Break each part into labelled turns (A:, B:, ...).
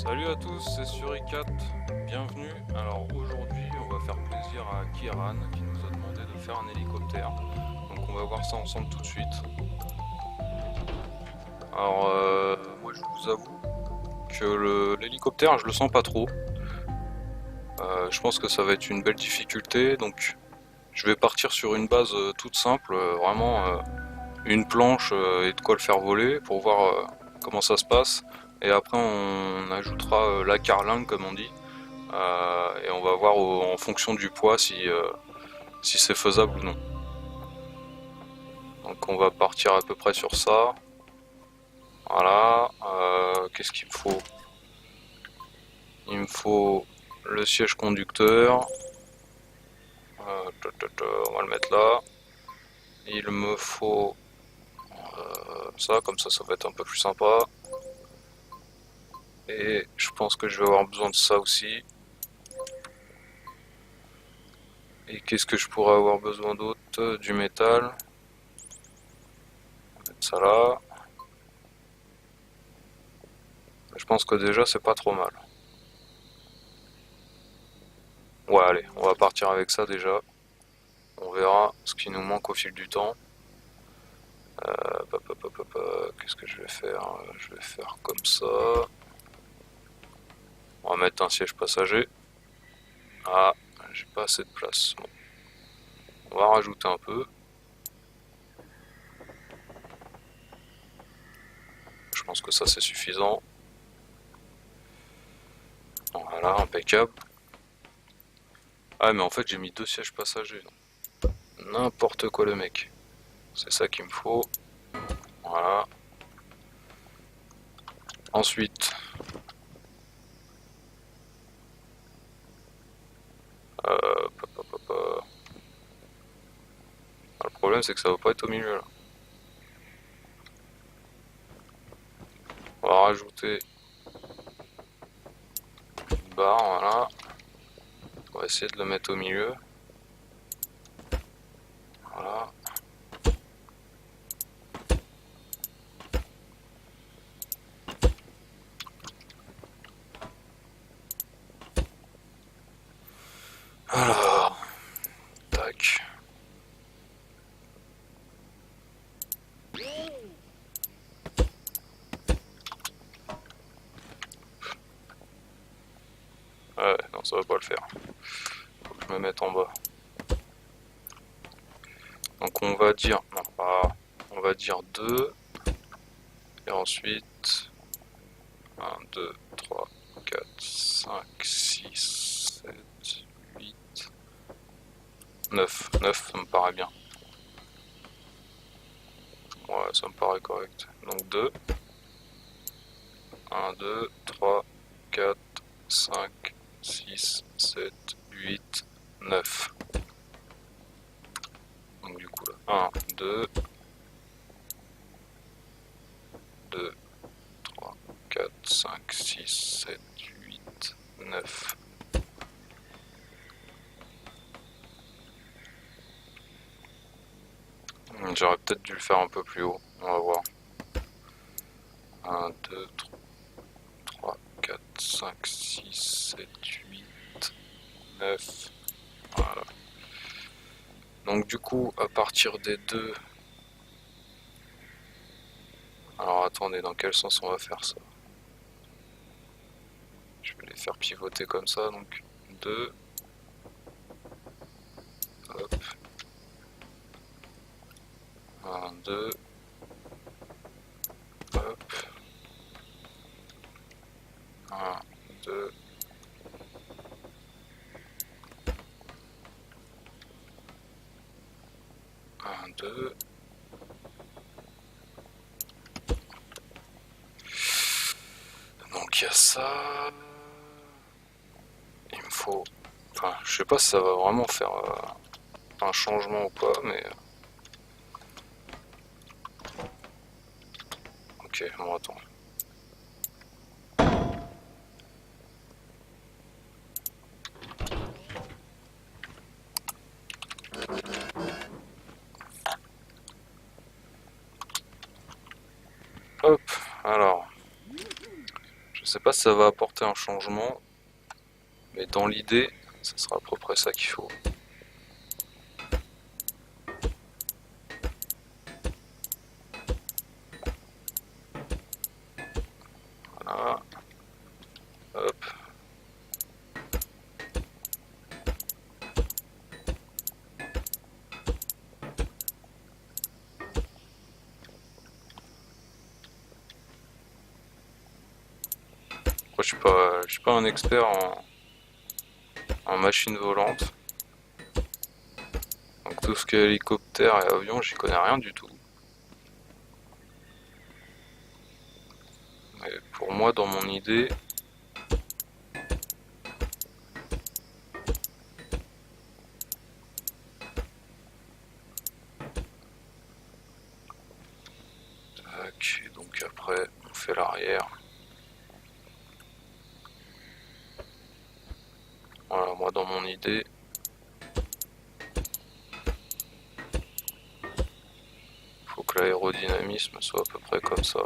A: Salut à tous, c'est Suricat, bienvenue. Alors aujourd'hui on va faire plaisir à Kiran qui nous a demandé de faire un hélicoptère. Donc on va voir ça ensemble tout de suite. Alors moi je vous avoue que l'hélicoptère je le sens pas trop. Je pense que ça va être une belle difficulté, donc je vais partir sur une base toute simple, vraiment une planche et de quoi le faire voler pour voir comment ça se passe. Et après on ajoutera la carlingue comme on dit. Et on va voir en fonction du poids si c'est faisable ou non. Donc on va partir à peu près sur ça. Voilà. Qu'est-ce qu'il me faut? Il me faut le siège conducteur. On va le mettre là. Il me faut ça, comme ça va être un peu plus sympa. Et je pense que je vais avoir besoin de ça aussi. Et qu'est-ce que je pourrais avoir besoin d'autre? Du métal. On va mettre ça là. Je pense que déjà c'est pas trop mal. Ouais, allez, on va partir avec ça déjà. On verra ce qui nous manque au fil du temps. Qu'est-ce que je vais faire? Je vais faire comme ça. On va mettre un siège passager. Ah, j'ai pas assez de place. Bon. On va rajouter un peu. Je pense que ça c'est suffisant. Voilà, impeccable. Ah, mais en fait j'ai mis deux sièges passagers. N'importe quoi le mec. C'est ça qu'il me faut. Voilà. Ensuite, le problème c'est que ça va pas être au milieu là. On va rajouter une barre, voilà. On va essayer de le mettre au milieu. Voilà. Alors, tac. Ouais, non, ça va pas le faire. Faut que je me mette en bas. Donc on va dire, non pas, on va dire 2. Et ensuite, 1, 2, 3, 4, 5, 6, 7, 8, 9. 9, ça me paraît bien. Ouais, ça me paraît correct. Donc 2. 1, 2, 3, 4, 5, 6, 7, 8, 9. Donc du coup là, 1, 2, 2, 3, 4, 5, 6, 7, 8, 9. J'aurais peut-être dû le faire un peu plus haut, on va voir. 1, 2, 3, 4, 5, 6, 7, 8, 9. Voilà. Donc du coup, à partir des deux... Alors attendez, dans quel sens on va faire ça? Je vais les faire pivoter comme ça, donc 2. Hop. 1, 2. Hop. 1, 2. 1, 2. Donc il y a ça. Il me faut... Enfin, je sais pas si ça va vraiment faire un changement ou pas, mais... Ok, bon attends. Hop, alors... sais pas si ça va apporter un changement, mais dans l'idée, ça sera à peu près ça qu'il faut. Voilà. Hop. Moi, je suis pas un expert en machine volante. Donc tout ce qui est hélicoptère et avion, j'y connais rien du tout. Mais pour moi, dans mon idée, tac, donc après on fait l'arrière. Voilà, moi dans mon idée, faut que l'aérodynamisme soit à peu près comme ça.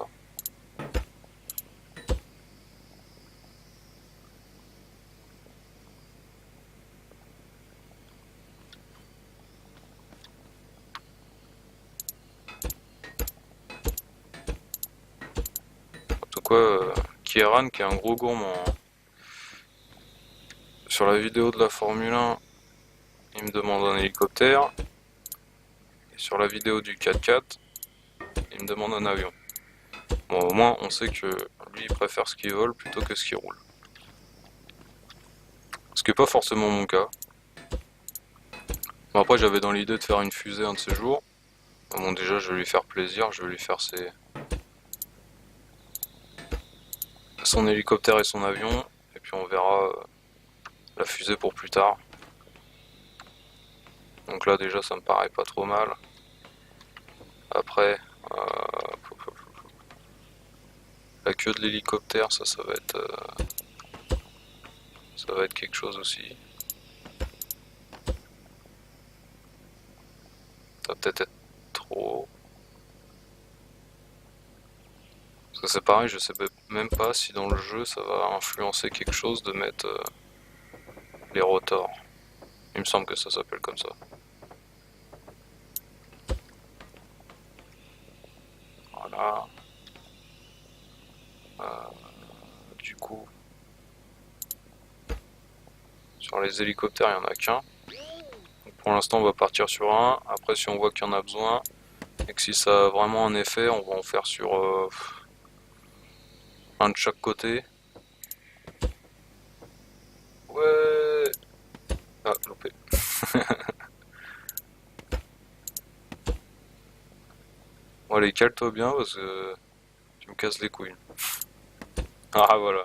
A: En tout cas, Kieran qui est un gros gourmand, hein. Sur la vidéo de la Formule 1, il me demande un hélicoptère. Et sur la vidéo du 4x4, il me demande un avion. Bon, au moins, on sait que lui, il préfère ce qui vole plutôt que ce qui roule. Ce qui n'est pas forcément mon cas. Bon, après, j'avais dans l'idée de faire une fusée un de ces jours. Bon, déjà, je vais lui faire plaisir, je vais lui faire son hélicoptère et son avion. Et puis, on verra la fusée pour plus tard. Donc là, déjà, ça me paraît pas trop mal. Après, la queue de l'hélicoptère, ça va être quelque chose aussi. Ça va peut-être être trop. Parce que c'est pareil, je sais même pas si dans le jeu ça va influencer quelque chose de mettre les rotors. Il me semble que ça s'appelle comme ça. Voilà. Du coup, sur les hélicoptères, il n'y en a qu'un. Pour l'instant, on va partir sur un. Après, si on voit qu'il y en a besoin, et que si ça a vraiment un effet, on va en faire sur un de chaque côté. Ouais. Ah, loupé. Bon, allez, cale-toi bien parce que tu me casses les couilles. Ah, voilà.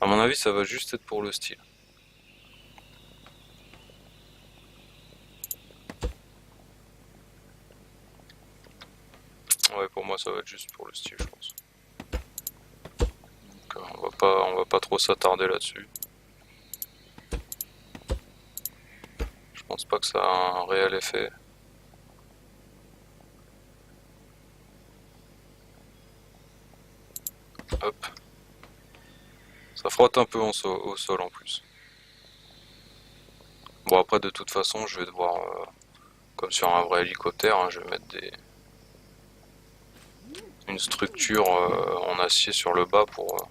A: À mon avis, ça va juste être pour le style. Ouais, pour moi, ça va être juste pour le style, je pense. Donc, on va pas trop s'attarder là-dessus. Je pense pas que ça a un réel effet. Hop. Ça frotte un peu au sol en plus. Bon, après, de toute façon, je vais devoir, comme sur un vrai hélicoptère, hein, je vais mettre une structure en acier sur le bas pour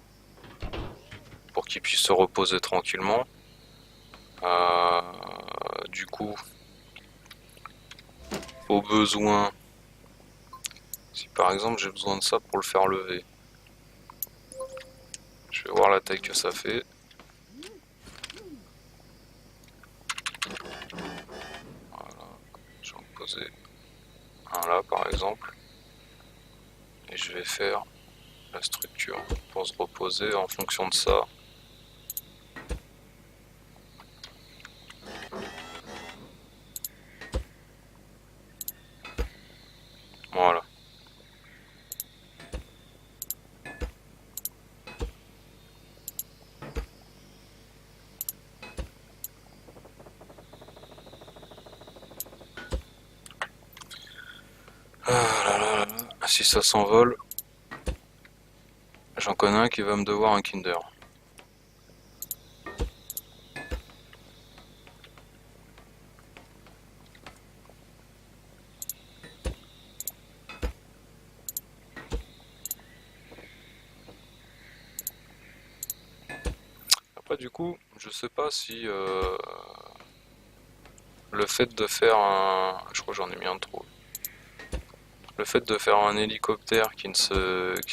A: qu'il puisse se reposer tranquillement. Du coup, au besoin, si par exemple j'ai besoin de ça pour le faire lever, je vais voir la taille que ça fait. Voilà, je vais en poser un là par exemple. Et je vais faire la structure pour se reposer en fonction de ça. Voilà. Ah là là là là. Si ça s'envole, j'en connais un qui va me devoir un Kinder. Après du coup, je sais pas si le fait de faire un... Je crois que j'en ai mis un de trop. Le fait de faire un hélicoptère qui ne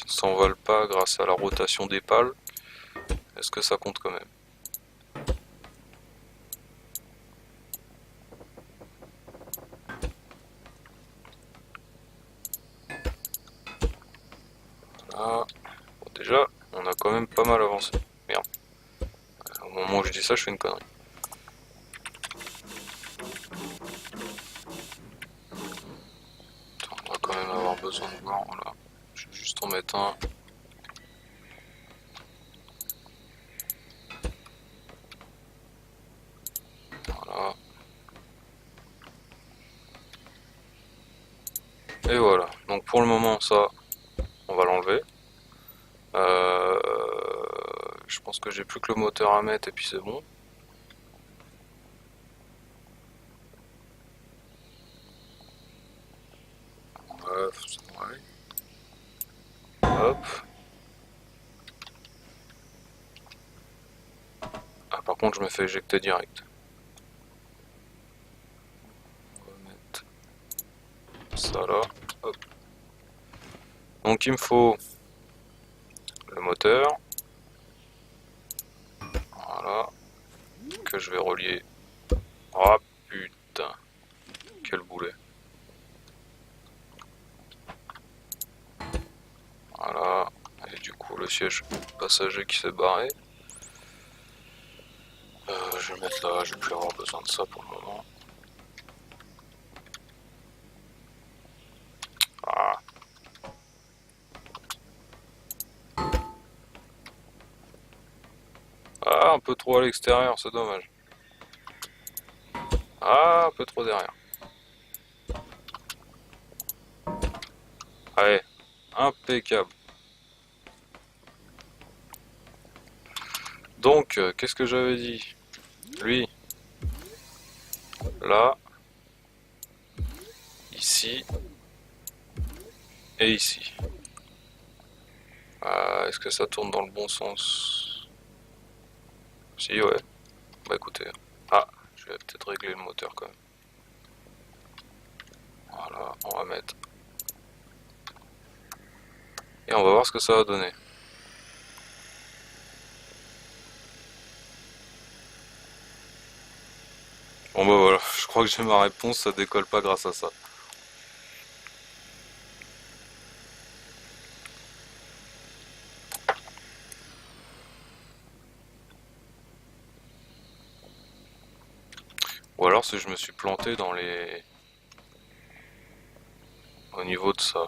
A: s'envole pas grâce à la rotation des pales, est-ce que ça compte quand même? Ah, bon, déjà, on a quand même pas mal avancé. Merde, au moment où je dis ça, je fais une connerie. Attends, on va quand même avoir besoin de voir, voilà. Je vais juste en mettre un. Voilà. Et voilà. Donc pour le moment, ça, on va l'enlever. Euh, je pense que j'ai plus que le moteur à mettre et puis c'est bon. Ouais. Hop. Ah, par contre, je me fais éjecter direct. On va mettre ça là. Hop. Donc il me faut le moteur. Voilà. Que je vais relier. Ah putain. Quel boulet. Voilà. Et du coup, le siège passager qui s'est barré. Je vais le mettre là. Je vais plus avoir besoin de ça pour le moment. Ah. Ah, un peu trop à l'extérieur, c'est dommage. Ah, un peu trop derrière. Allez, impeccable. Donc, qu'est-ce que j'avais dit? Lui, là, ici et ici. Est-ce que ça tourne dans le bon sens? Si, ouais. Bah écoutez. Ah, je vais peut-être régler le moteur quand même. Voilà, on va mettre. Et on va voir ce que ça va donner. Bon bah voilà, je crois que j'ai ma réponse, ça décolle pas grâce à ça. Ou alors si je me suis planté dans les... au niveau de ça.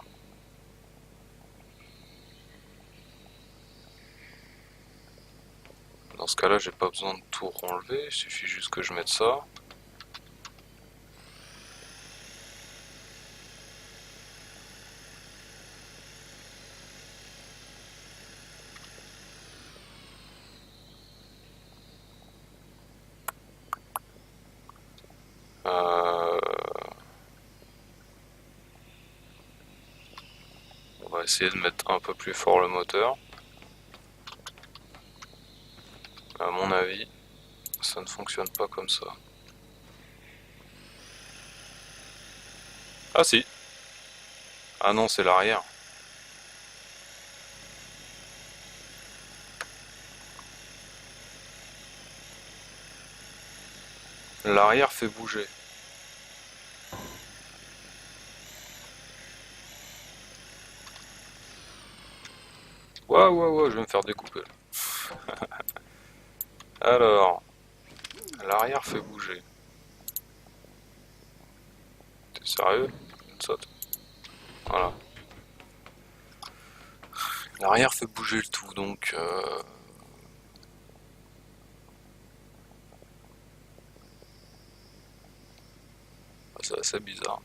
A: Dans ce cas-là, j'ai pas besoin de tout enlever, il suffit juste que je mette ça. Euh, On va essayer de mettre un peu plus fort le moteur. À mon avis, ça ne fonctionne pas comme ça. Ah si. Ah non, c'est l'arrière. L'arrière fait bouger. Ouais, ouais, ouais, je vais me faire découper. Alors, l'arrière fait bouger. T'es sérieux? Ça, voilà. L'arrière fait bouger le tout, donc c'est assez bizarre.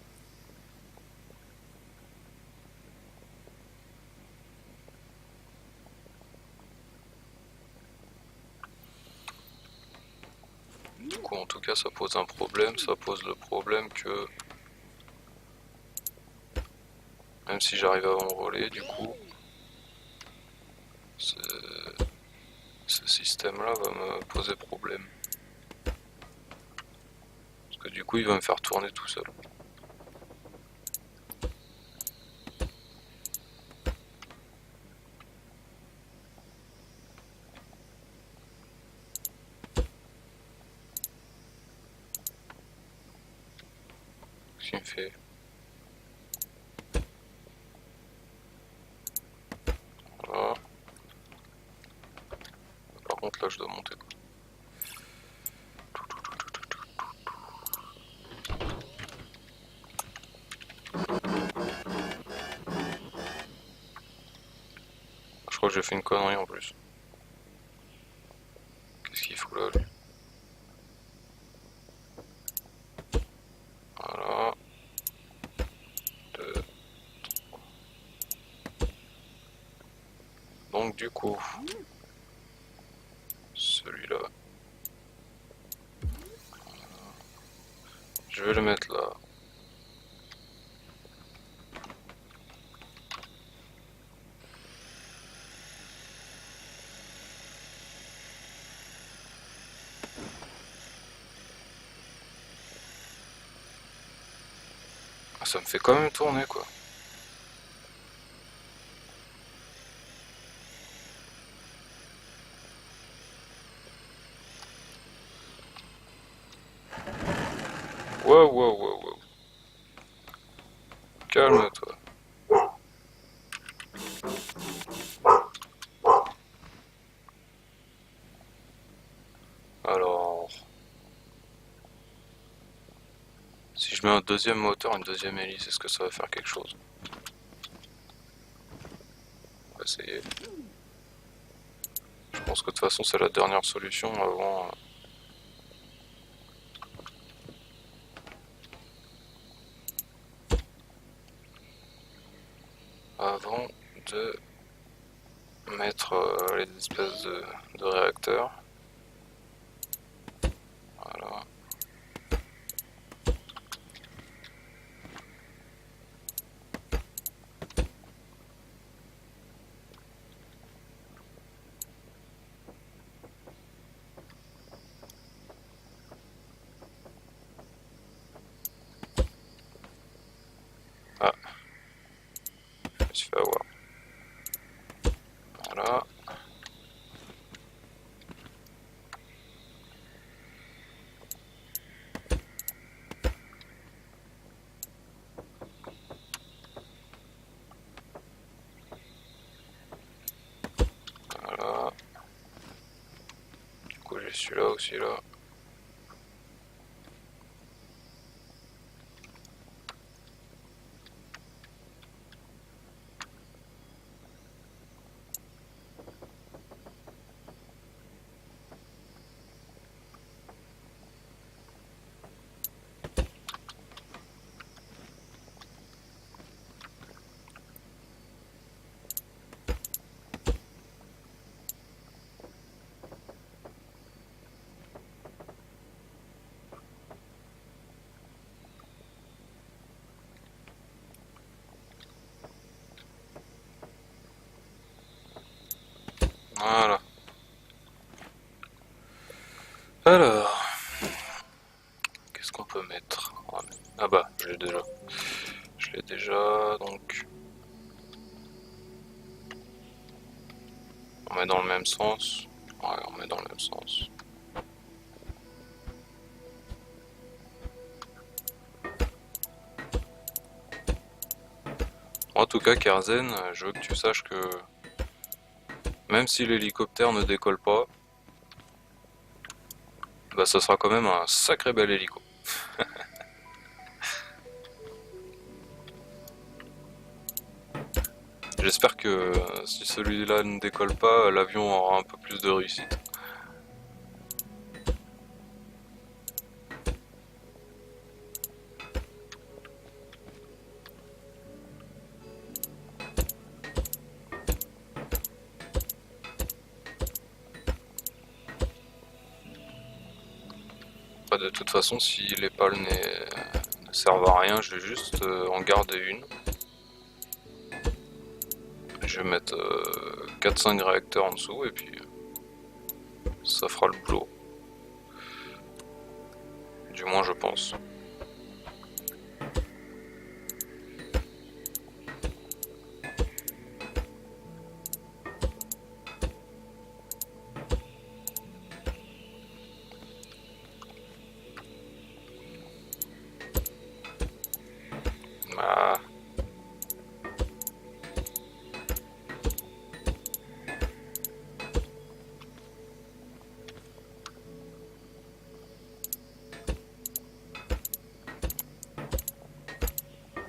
A: coup en tout cas ça pose un problème, ça pose le problème que même si j'arrive à m'envoler, du coup ce système là va me poser problème. Parce que du coup il va me faire tourner tout seul. Qu'est-ce qu'il me fait? Voilà. Par contre là je dois monter quoi. Je crois que j'ai fait une connerie en plus. Qu'est-ce qu'il fout là lui? Voilà. Deux. Donc du coup, celui-là, je vais le mettre là. Ah, ça me fait quand même tourner quoi. Wow, wow, wow, wow. Calme-toi. Alors, si je mets un deuxième moteur, une deuxième hélice, est-ce que ça va faire quelque chose? On va essayer. Je pense que de toute façon c'est la dernière solution avant de mettre les espèces de réacteurs. Voilà. Ah, je me suis fait avoir. Voilà. Voilà. Du coup j'ai celui-là aussi là. Voilà. Alors, qu'est-ce qu'on peut mettre? Ah bah, je l'ai déjà. Je l'ai déjà, donc on met dans le même sens. Ouais, on met dans le même sens. En tout cas, Kerzen, je veux que tu saches que même si l'hélicoptère ne décolle pas, bah ça sera quand même un sacré bel hélico. J'espère que si celui-là ne décolle pas, l'avion aura un peu plus de réussite. de toute façon, si les pales ne servent à rien, je vais juste en garder une. Je vais mettre 4-5 réacteurs en dessous et puis ça fera le boulot. Du moins, je pense. Ah.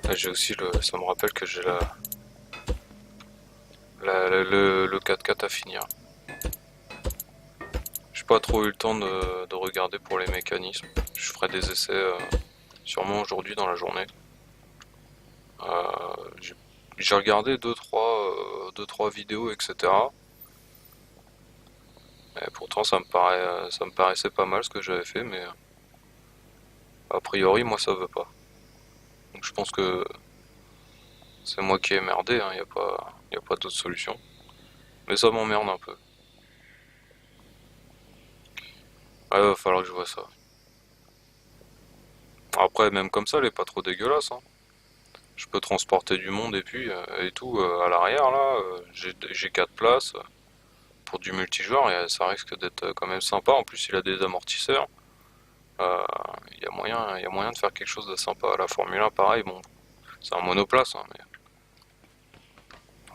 A: Là, j'ai aussi ça me rappelle que j'ai le 4x4 à finir. J'ai pas trop eu le temps de regarder pour les mécanismes. Je ferai des essais sûrement aujourd'hui dans la journée. J'ai regardé 2-3 vidéos, etc. Et pourtant ça me paraissait pas mal ce que j'avais fait, mais a priori moi ça veut pas. Donc je pense que c'est moi qui ai merdé, hein, y a pas d'autre solution. Mais ça m'emmerde un peu. Ah, il va falloir que je vois ça. Après, même comme ça, elle est pas trop dégueulasse, hein. Je peux transporter du monde et puis et tout à l'arrière là. J'ai 4 places pour du multijoueur et ça risque d'être quand même sympa. En plus, il a des amortisseurs. Euh, il y a moyen de faire quelque chose de sympa. La Formule 1, pareil, bon, c'est un monoplace, hein, mais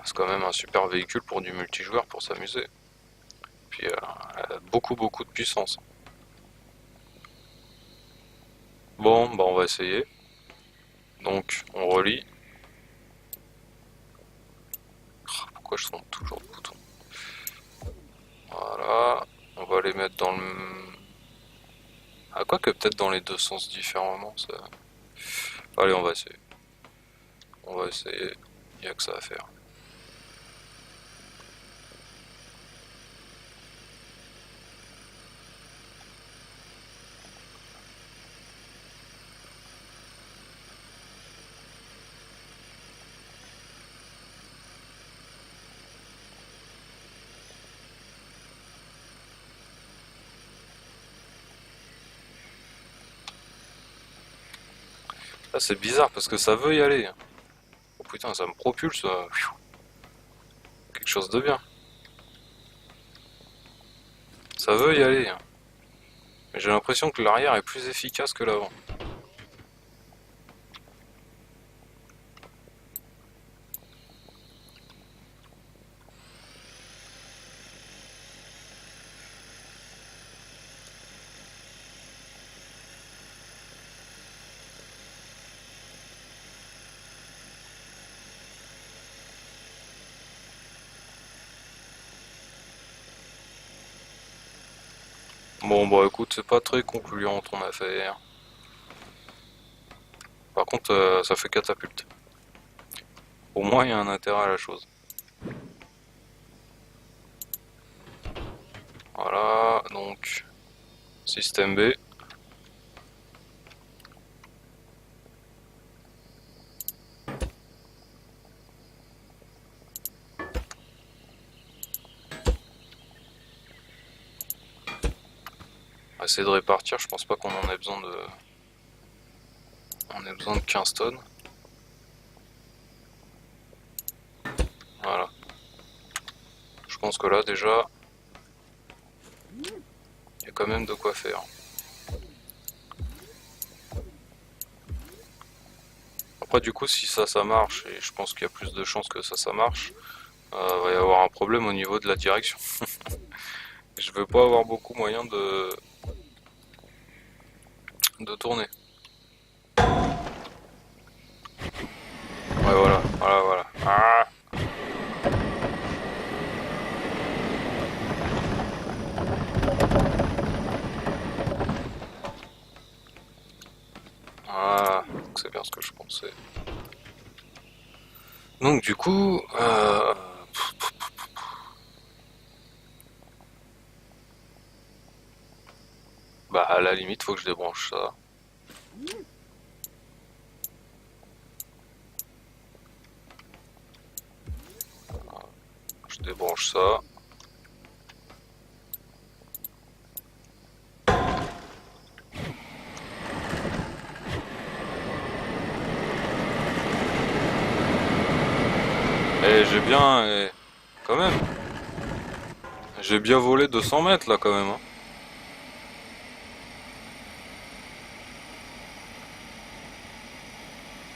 A: c'est quand même un super véhicule pour du multijoueur pour s'amuser. Puis elle a beaucoup de puissance. Bon, bah on va essayer. Donc on relie. Pourquoi je sens toujours le bouton? Voilà. On va les mettre dans le... Ah, quoi que peut-être dans les deux sens différemment. Ça... Allez, on va essayer. On va essayer. Il n'y a que ça à faire. Ah, c'est bizarre parce que ça veut y aller. Oh putain, ça me propulse. Quelque chose de bien. Ça veut y aller. Mais j'ai l'impression que l'arrière est plus efficace que l'avant. Bon, bah écoute, c'est pas très concluant ton affaire. Par contre, ça fait catapulte. Au moins, il y a un intérêt à la chose. Voilà, donc, système B. On va essayer de répartir, je pense pas qu'on en ait besoin de... On a besoin de 15 tonnes. Voilà. Je pense que là, déjà, il y a quand même de quoi faire. Après, du coup, si ça marche, et je pense qu'il y a plus de chances que ça marche, va y avoir un problème au niveau de la direction. Je veux pas avoir beaucoup moyen de tourner. Ouais, voilà. Ah, voilà, c'est bien ce que je pensais. Donc du coup, bah À la limite, faut que je débranche ça. Je débranche ça. Et j'ai bien... quand même. J'ai bien volé 200 mètres là quand même. Hein.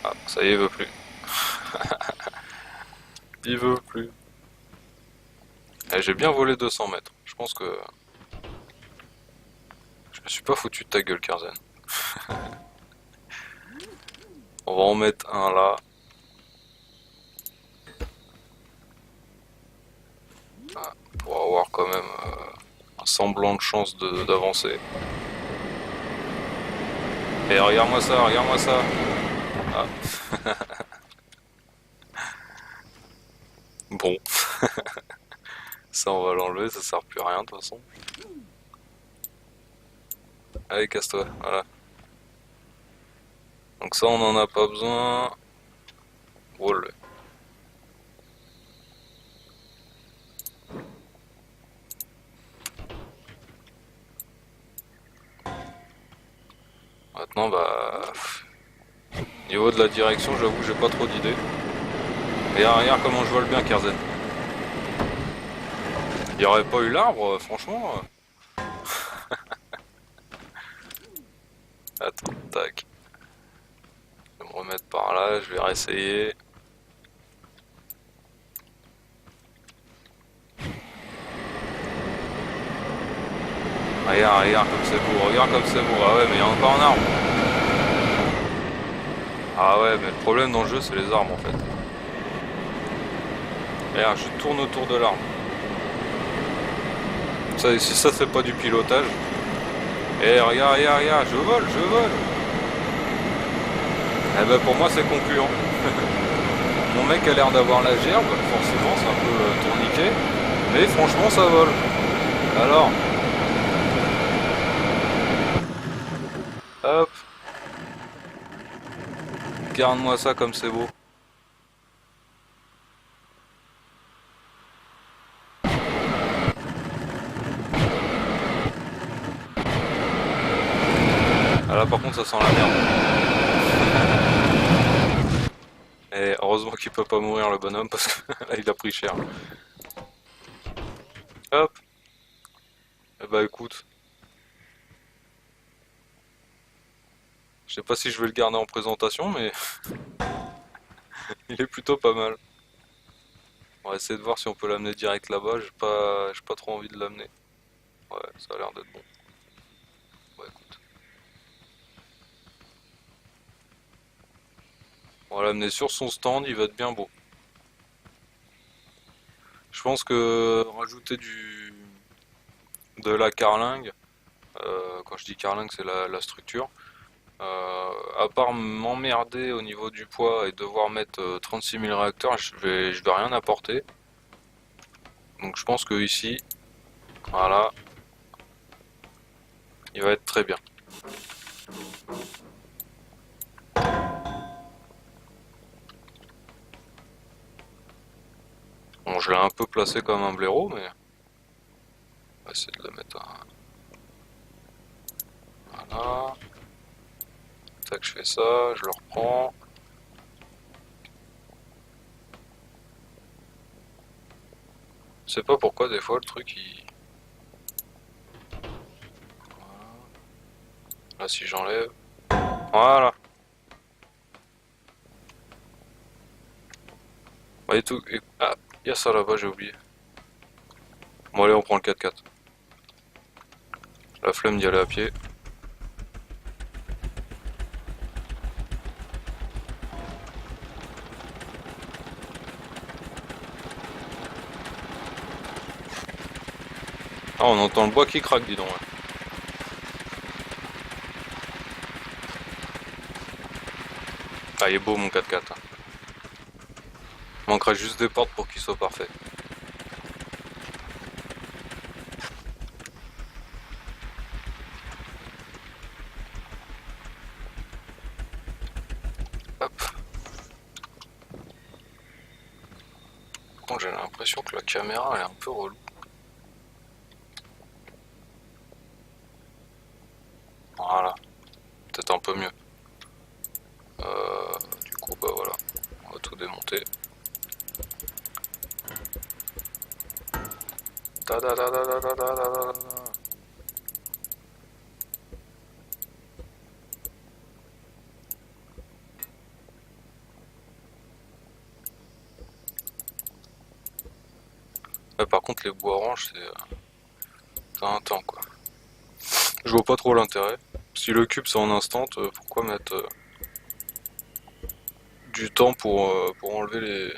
A: Ah, ça y est, il veut plus. Il veut plus. Et j'ai bien volé 200 mètres. Je pense que... Je me suis pas foutu de ta gueule, Karzen. On va en mettre un là. Ah, pour avoir quand même un semblant de chance d'avancer. Et regarde-moi ça, regarde-moi ça. Ah. Bon. Ça on va l'enlever, ça sert plus à rien de toute façon. Allez, casse-toi, voilà. Donc ça on en a pas besoin. Roule. Maintenant bah... Niveau de la direction, j'avoue que j'ai pas trop d'idées. Et regarde comment je vole bien, Kerzen. Il n'y aurait pas eu l'arbre, franchement. Attends, tac. Je vais me remettre par là, je vais réessayer. Regarde, regarde comme c'est beau, regarde comme c'est beau. Ah ouais, mais il y a encore un arbre. Ah ouais, mais le problème dans le jeu, c'est les arbres en fait. Regarde, je tourne autour de l'arbre. Ça, si ça, c'est pas du pilotage. Et regarde, regarde, regarde, je vole, je vole. Eh ben pour moi, c'est concluant. Mon mec a l'air d'avoir la gerbe, forcément, c'est un peu tourniquet. Mais franchement, ça vole. Alors, hop. Regarde-moi ça comme c'est beau. Ah là par contre ça sent la merde. Et heureusement qu'il peut pas mourir le bonhomme parce que là il a pris cher. Hop. Et bah écoute. Je sais pas si je vais le garder en présentation mais il est plutôt pas mal. On va essayer de voir si on peut l'amener direct là-bas, j'ai pas trop envie de l'amener. Ouais, ça a l'air d'être bon. Ouais, écoute. On va l'amener sur son stand, il va être bien beau. Je pense que rajouter de la carlingue, quand je dis carlingue c'est la structure, à part m'emmerder au niveau du poids et devoir mettre 36 000 réacteurs, je vais rien apporter. Donc je pense que ici, voilà, il va être très bien. Bon, je l'ai un peu placé comme un blaireau, mais on va essayer de le mettre à... Voilà. Tac, je fais ça, je le reprends. Je sais pas pourquoi des fois le truc il... Voilà. Là si j'enlève... Voilà. Bah, et tout... Ah, il y a ça là-bas, j'ai oublié. Bon allez, on prend le 4x4. La flemme d'y aller à pied. Ah, on entend le bois qui craque, dis donc. Ouais. Ah, il est beau mon 4x4. Hein. Manquerait juste des portes pour qu'il soit parfait. contre, j'ai l'impression que la caméra est un peu relou. Voilà, peut-être un peu mieux. Du coup, bah voilà, on va tout démonter. Da da da da da da da da da. Ouais, par contre, les bois oranges, c'est un temps quoi. Je vois pas trop l'intérêt. Si le cube c'est en instant, pourquoi mettre du temps pour enlever les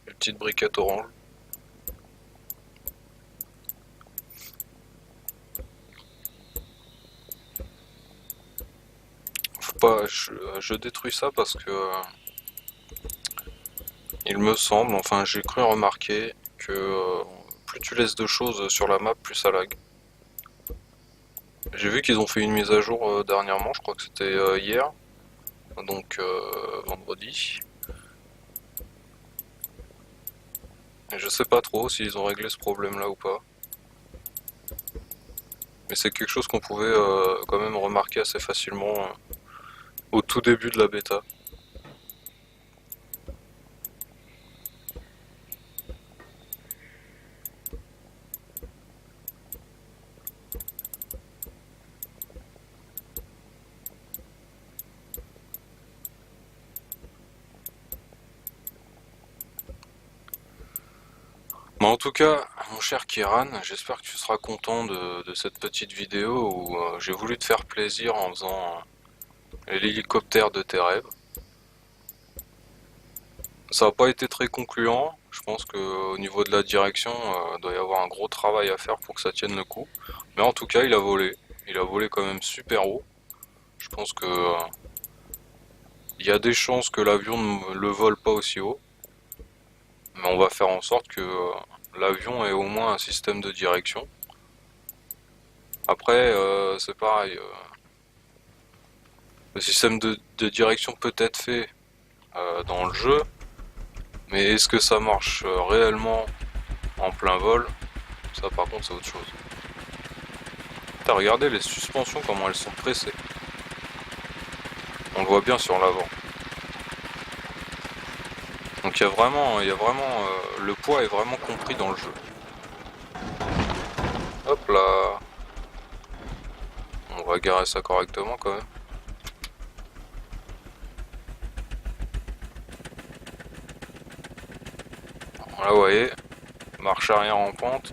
A: petites briquettes oranges? Faut pas, je détruis ça parce que il me semble, enfin j'ai cru remarquer que plus tu laisses de choses sur la map, plus ça lag. J'ai vu qu'ils ont fait une mise à jour dernièrement, je crois que c'était hier, donc vendredi. Et je sais pas trop s'ils ont réglé ce problème là ou pas. Mais c'est quelque chose qu'on pouvait quand même remarquer assez facilement au tout début de la bêta. Mais en tout cas, mon cher Kiran, j'espère que tu seras content de cette petite vidéo où j'ai voulu te faire plaisir en faisant l'hélicoptère de tes rêves. Ça n'a pas été très concluant, je pense qu'au niveau de la direction, il doit y avoir un gros travail à faire pour que ça tienne le coup. Mais en tout cas, il a volé quand même super haut. Je pense que il y a des chances que l'avion ne le vole pas aussi haut. Mais on va faire en sorte que l'avion ait au moins un système de direction. Après, c'est pareil. Le système de direction peut être fait dans le jeu, mais est-ce que ça marche réellement en plein vol? Ça par contre c'est autre chose. T'as regardé les suspensions comment elles sont pressées. On le voit bien sur l'avant. Donc le poids est vraiment compris dans le jeu. Hop là. On va garer ça correctement quand même. Là vous voyez, marche arrière en pente.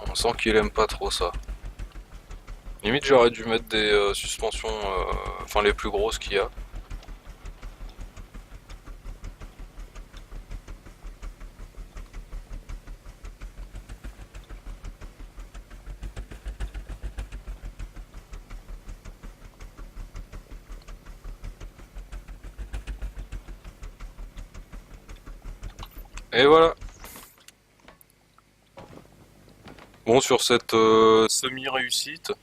A: On sent qu'il aime pas trop ça. Limite j'aurais dû mettre des suspensions, enfin les plus grosses qu'il y a. Et voilà. Bon, sur cette semi-réussite,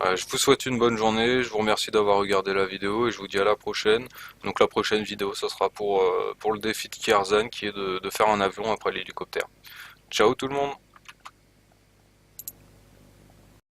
A: je vous souhaite une bonne journée, je vous remercie d'avoir regardé la vidéo et je vous dis à la prochaine. Donc la prochaine vidéo, ça sera pour le défi de Kierzan qui est de faire un avion après l'hélicoptère. Ciao tout le monde!